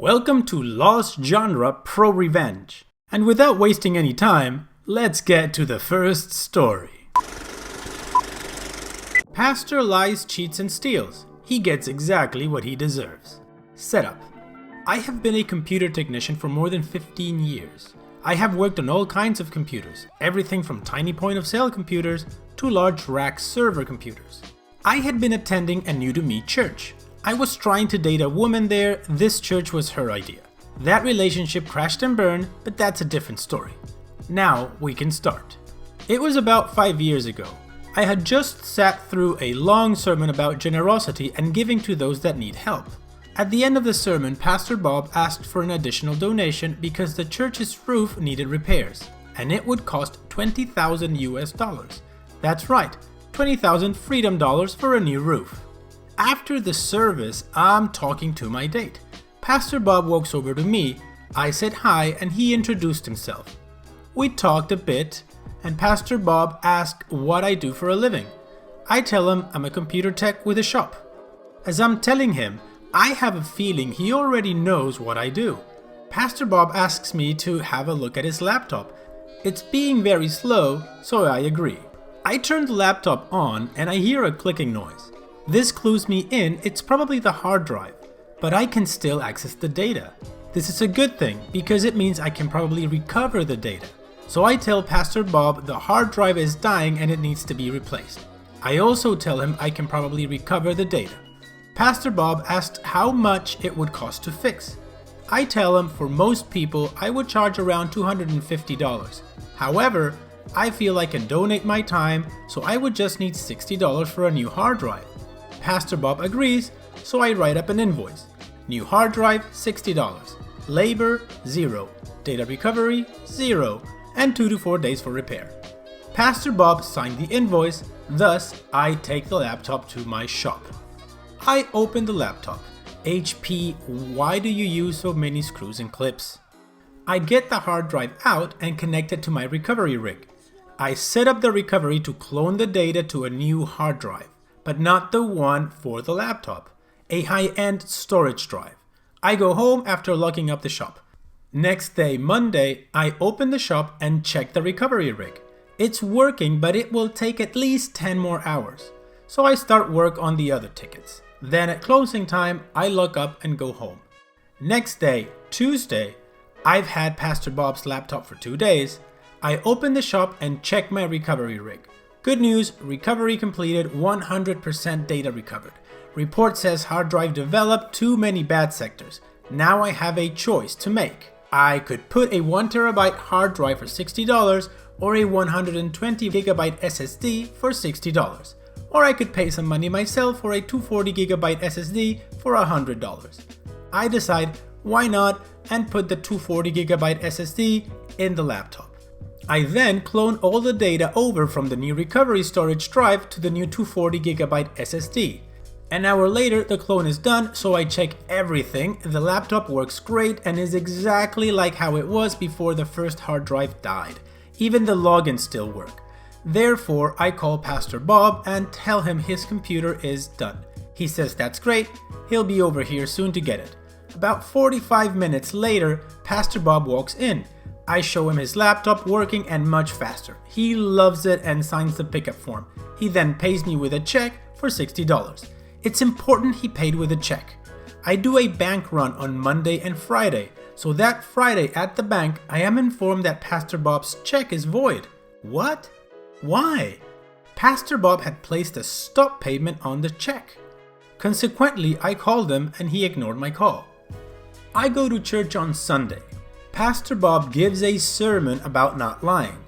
Welcome to Lost Genre Pro Revenge. And without wasting any time, let's get to the first story. Pastor lies, cheats, and steals. He gets exactly what he deserves. Setup. I have been a computer technician for more than 15 years. I have worked on all kinds of computers, everything from tiny point-of-sale computers to large rack server computers. I had been attending a new-to-me church. I was trying to date a woman there. This church was her idea. That relationship crashed and burned, but that's a different story. Now we can start. It was about 5 years ago. I had just sat through a long sermon about generosity and giving to those that need help. At the end of the sermon, Pastor Bob asked for an additional donation because the church's roof needed repairs, and it would cost $20,000 US. That's right, 20,000 freedom dollars for a new roof. After the service, I'm talking to my date. Pastor Bob walks over to me. I said hi and he introduced himself. We talked a bit and Pastor Bob asked what I do for a living. I tell him I'm a computer tech with a shop. As I'm telling him, I have a feeling he already knows what I do. Pastor Bob asks me to have a look at his laptop. It's being very slow, so I agree. I turn the laptop on and I hear a clicking noise. This clues me in it's probably the hard drive, but I can still access the data. This is a good thing because it means I can probably recover the data. So I tell Pastor Bob the hard drive is dying and it needs to be replaced. I also tell him I can probably recover the data. Pastor Bob asked how much it would cost to fix. I tell him for most people I would charge around $250. However, I feel I can donate my time, so I would just need $60 for a new hard drive. Pastor Bob agrees, so I write up an invoice. New hard drive, $60. Labor, 0. Data recovery, 0. And 2 to 4 days for repair. Pastor Bob signed the invoice, thus I take the laptop to my shop. I open the laptop. HP, why do you use so many screws and clips? I get the hard drive out and connect it to my recovery rig. I set up the recovery to clone the data to a new hard drive, but not the one for the laptop, a high-end storage drive. I go home after locking up the shop. Next day, Monday, I open the shop and check the recovery rig. It's working, but it will take at least 10 more hours. So I start work on the other tickets. Then at closing time, I lock up and go home. Next day, Tuesday, I've had Pastor Bob's laptop for 2 days. I open the shop and check my recovery rig. Good news, recovery completed, 100% data recovered. Report says hard drive developed too many bad sectors. Now I have a choice to make. I could put a 1TB hard drive for $60 or a 120GB SSD for $60. Or I could pay some money myself for a 240GB SSD for $100. I decide why not and put the 240GB SSD in the laptop. I then clone all the data over from the new recovery storage drive to the new 240GB SSD. An hour later, the clone is done, so I check everything. The laptop works great and is exactly like how it was before the first hard drive died. Even the logins still work. Therefore, I call Pastor Bob and tell him his computer is done. He says that's great, he'll be over here soon to get it. About 45 minutes later, Pastor Bob walks in. I show him his laptop working and much faster. He loves it and signs the pickup form. He then pays me with a check for $60. It's important he paid with a check. I do a bank run on Monday and Friday, so that Friday at the bank I am informed that Pastor Bob's check is void. What? Why? Pastor Bob had placed a stop payment on the check. Consequently, I called him and he ignored my call. I go to church on Sunday. Pastor Bob gives a sermon about not lying.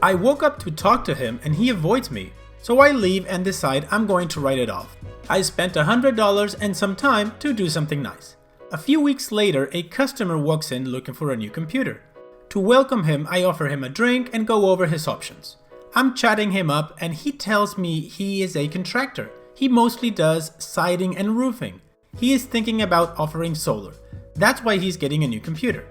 I woke up to talk to him and he avoids me, so I leave and decide I'm going to write it off. I spent $100 and some time to do something nice. A few weeks later, a customer walks in looking for a new computer. To welcome him, I offer him a drink and go over his options. I'm chatting him up and he tells me he is a contractor. He mostly does siding and roofing. He is thinking about offering solar. That's why he's getting a new computer.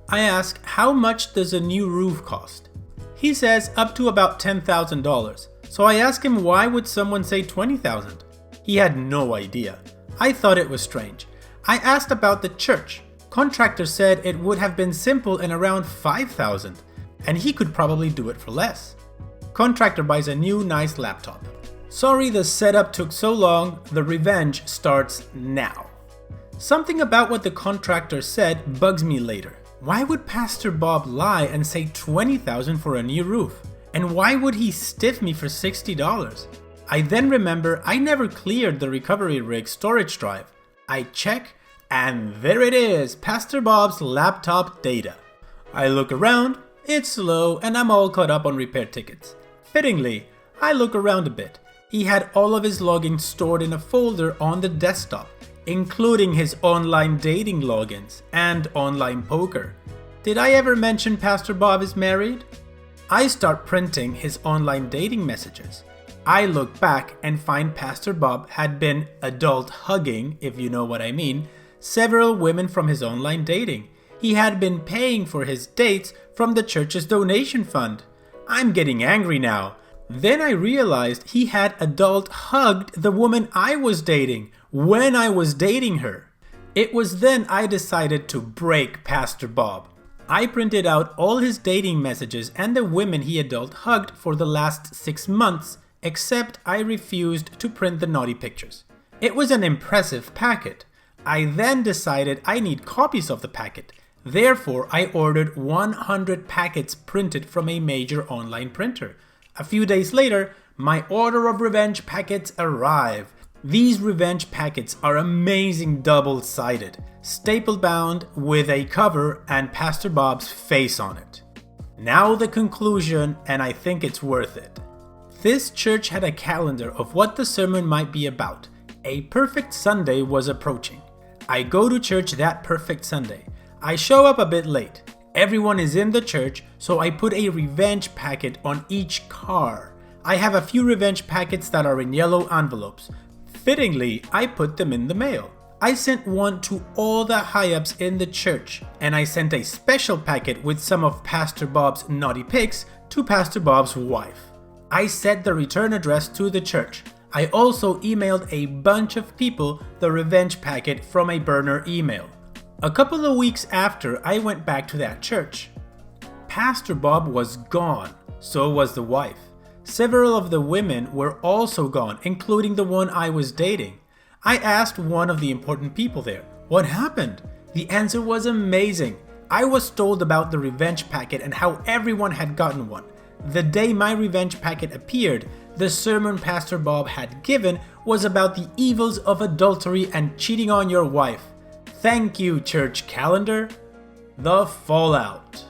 I ask, how much does a new roof cost? He says up to about $10,000. So I ask him why would someone say $20,000? He had no idea. I thought it was strange. I asked about the church. Contractor said it would have been simple in around 5,000, and he could probably do it for less. Contractor buys a new nice laptop. Sorry the setup took so long, the revenge starts now. Something about what the contractor said bugs me later. Why would Pastor Bob lie and say $20,000 for a new roof? And why would he stiff me for $60? I then remember I never cleared the recovery rig storage drive. I check, and there it is, Pastor Bob's laptop data. I look around, it's slow, and I'm all caught up on repair tickets. Fittingly, I look around a bit. He had all of his logins stored in a folder on the desktop, including his online dating logins and online poker. Did I ever mention Pastor Bob is married? I start printing his online dating messages. I look back and find Pastor Bob had been adult hugging, if you know what I mean, several women from his online dating. He had been paying for his dates from the church's donation fund. I'm getting angry now. Then I realized he had adult hugged the woman I was dating when I was dating her. It was then I decided to break Pastor Bob. I printed out all his dating messages and the women he adult hugged for the last 6 months, except I refused to print the naughty pictures. It was an impressive packet. I then decided I need copies of the packet. Therefore, I ordered 100 packets printed from a major online printer. A few days later, my order of revenge packets arrive. These revenge packets are amazing double-sided, staple bound with a cover and Pastor Bob's face on it. Now the conclusion, and I think it's worth it. This church had a calendar of what the sermon might be about. A perfect Sunday was approaching. I go to church that perfect Sunday. I show up a bit late. Everyone is in the church, so I put a revenge packet on each car. I have a few revenge packets that are in yellow envelopes. Fittingly, I put them in the mail. I sent one to all the high-ups in the church, and I sent a special packet with some of Pastor Bob's naughty pics to Pastor Bob's wife. I set the return address to the church. I also emailed a bunch of people the revenge packet from a burner email. A couple of weeks after, I went back to that church. Pastor Bob was gone, so was the wife. Several of the women were also gone, including the one I was dating. I asked one of the important people there, what happened? The answer was amazing. I was told about the revenge packet and how everyone had gotten one. The day my revenge packet appeared, the sermon Pastor Bob had given was about the evils of adultery and cheating on your wife. Thank you, church calendar. The fallout.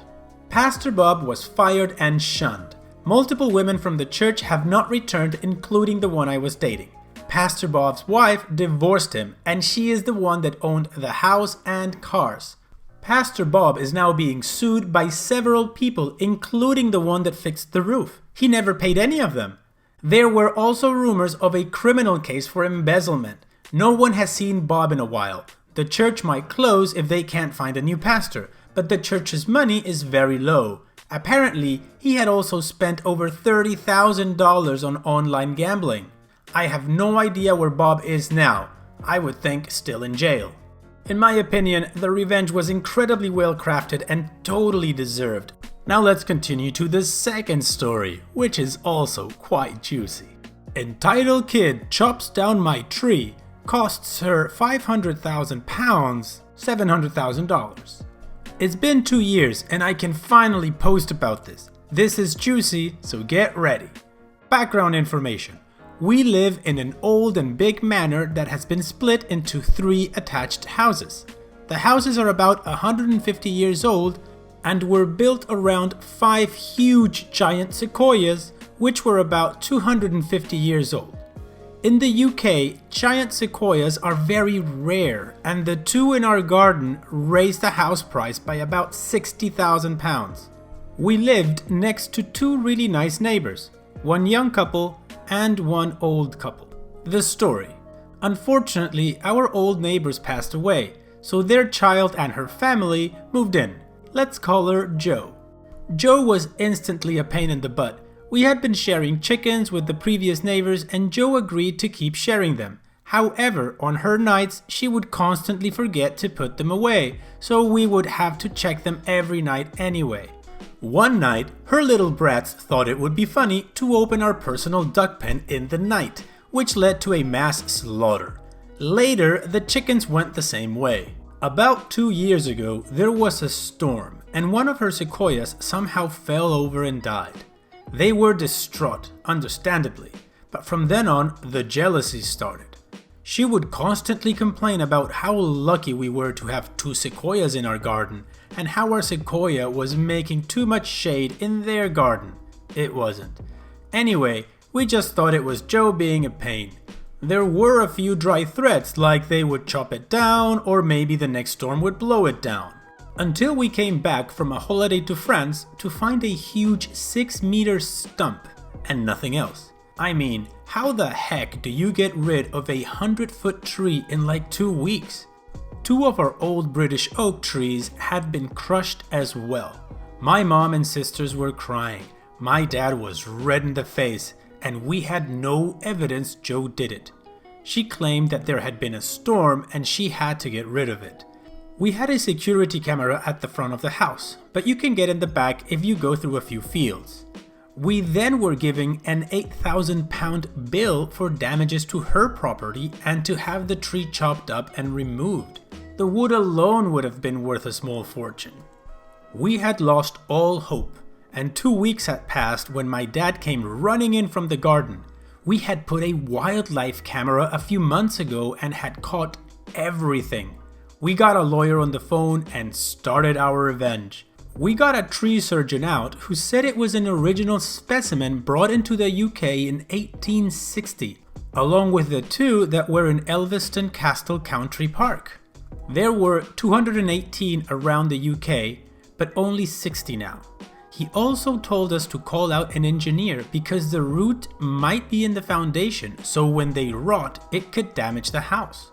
Pastor Bob was fired and shunned. Multiple women from the church have not returned, including the one I was dating. Pastor Bob's wife divorced him, and she is the one that owned the house and cars. Pastor Bob is now being sued by several people, including the one that fixed the roof. He never paid any of them. There were also rumors of a criminal case for embezzlement. No one has seen Bob in a while. The church might close if they can't find a new pastor, but the church's money is very low. Apparently, he had also spent over $30,000 on online gambling. I have no idea where Bob is now. I would think still in jail. In my opinion, the revenge was incredibly well crafted and totally deserved. Now let's continue to the second story, which is also quite juicy. Entitled kid chops down my tree, costs her £500,000, $700,000. It's been 2 years and I can finally post about this. This is juicy, so get ready. Background information. We live in an old and big manor that has been split into 3 attached houses. The houses are about 150 years old and were built around 5 huge giant sequoias, which were about 250 years old. In the UK, giant sequoias are very rare, and the 2 in our garden raised the house price by about £60,000. We lived next to 2 really nice neighbors, one young couple and one old couple. The story. Unfortunately, our old neighbors passed away, so their child and her family moved in. Let's call her Jo. Jo was instantly a pain in the butt. We had been sharing chickens with the previous neighbors and Jo agreed to keep sharing them. However, on her nights, she would constantly forget to put them away, so we would have to check them every night anyway. One night, her little brats thought it would be funny to open our personal duck pen in the night, which led to a mass slaughter. Later, the chickens went the same way. About 2 years ago, there was a storm, and one of her sequoias somehow fell over and died. They were distraught, understandably, but from then on, the jealousy started. She would constantly complain about how lucky we were to have 2 sequoias in our garden, and how our sequoia was making too much shade in their garden. It wasn't. Anyway, we just thought it was Joe being a pain. There were a few dry threats, like they would chop it down, or maybe the next storm would blow it down. Until we came back from a holiday to France to find a huge 6-meter stump, and nothing else. I mean, how the heck do you get rid of a 100-foot tree in like 2 weeks? 2 of our old British oak trees had been crushed as well. My mom and sisters were crying. My dad was red in the face, and we had no evidence Joe did it. She claimed that there had been a storm and she had to get rid of it. We had a security camera at the front of the house, but you can get in the back if you go through a few fields. We then were giving an £8,000 bill for damages to her property and to have the tree chopped up and removed. The wood alone would have been worth a small fortune. We had lost all hope, and 2 weeks had passed when my dad came running in from the garden. We had put a wildlife camera a few months ago and had caught everything. We got a lawyer on the phone and started our revenge. We got a tree surgeon out who said it was an original specimen brought into the UK in 1860, along with the 2 that were in Elveston Castle Country Park. There were 218 around the UK, but only 60 now. He also told us to call out an engineer because the root might be in the foundation, so when they rot, it could damage the house.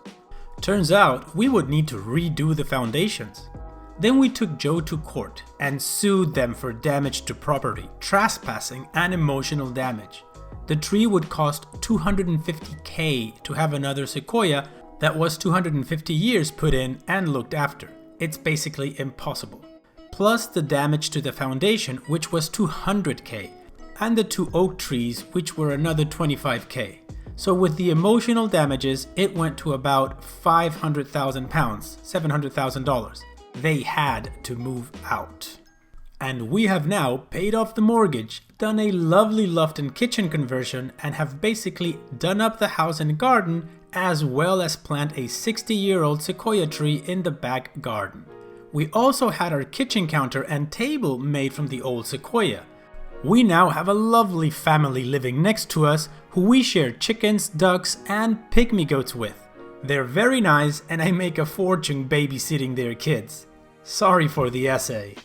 Turns out we would need to redo the foundations. Then we took Joe to court and sued them for damage to property, trespassing, and emotional damage. The tree would cost $250,000 to have another sequoia that was 250 years put in and looked after. It's basically impossible. Plus the damage to the foundation, which was $200,000, and the 2 oak trees, which were another $25,000. So with the emotional damages, it went to about £500,000, $700,000. They had to move out. And we have now paid off the mortgage, done a lovely loft and kitchen conversion, and have basically done up the house and garden, as well as plant a 60-year-old sequoia tree in the back garden. We also had our kitchen counter and table made from the old sequoia. We now have a lovely family living next to us who we share chickens, ducks, and pygmy goats with. They're very nice and I make a fortune babysitting their kids. Sorry for the essay.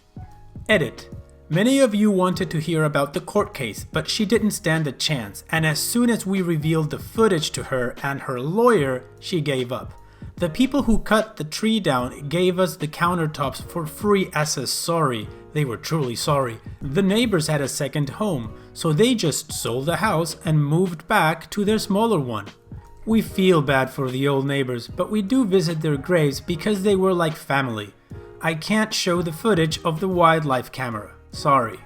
Edit. Many of you wanted to hear about the court case, but she didn't stand a chance, and as soon as we revealed the footage to her and her lawyer, she gave up. The people who cut the tree down gave us the countertops for free as a sorry. They were truly sorry. The neighbors had a second home, so they just sold the house and moved back to their smaller one. We feel bad for the old neighbors, but we do visit their graves because they were like family. I can't show the footage of the wildlife camera. Sorry.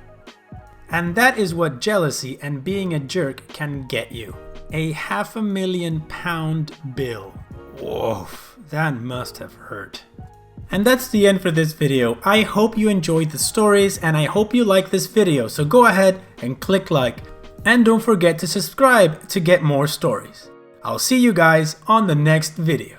And that is what jealousy and being a jerk can get you. A £500,000 bill. Whoa, that must have hurt. And that's the end for this video. I hope you enjoyed the stories and I hope you like this video, so go ahead and click like. And don't forget to subscribe to get more stories. I'll see you guys on the next video.